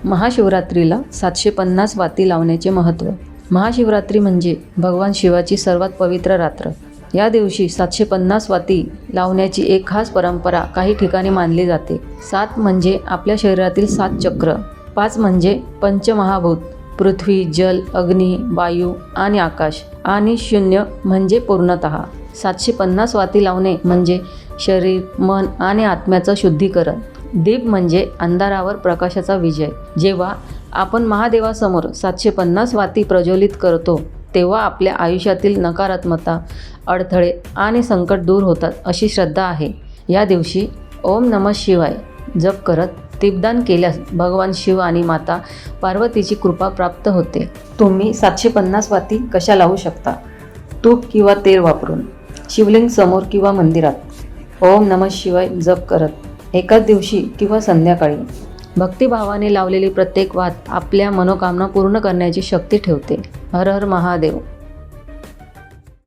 महाशिवरात्रीला 750 वाती लावण्याचे महत्त्व. महाशिवरात्री म्हणजे भगवान शिवाची सर्वात पवित्र रात्र. या दिवशी 750 वाती लावण्याची एक खास परंपरा काही ठिकाणी मानली जाते. 7 म्हणजे आपल्या शरीरातील 7 चक्र, 5 म्हणजे पंचमहाभूत पृथ्वी, जल, अग्नी, वायू आणि आकाश, आणि 0 म्हणजे पूर्णतः. 750 वाती लावणे म्हणजे शरीर, मन आणि आत्म्याचं शुद्धीकरण. दीप म्हणजे अंधारावर प्रकाशाचा विजय. जेव्हा आपण महादेवासमोर 750 वाती प्रज्वलित करतो तेव्हा आपल्या आयुष्यातील नकारात्मकता, अडथळे आणि संकट दूर होतात अशी श्रद्धा आहे. या दिवशी ओम नमः शिवाय जप करत दीपदान केल्यास भगवान शिव आणि माता पार्वतीची कृपा प्राप्त होते. तुम्ही 750 वाती कशा लावू शकता? तूप किंवा तेल वापरून, शिवलिंग समोर किंवा मंदिरात ओम नमः शिवाय जप करत, एकाच दिवशी किंवा संध्याकाळी. भक्तिभावाने लावलेली प्रत्येक वात आपल्या मनोकामना पूर्ण करण्याची शक्ती ठेवते. हर हर महादेव.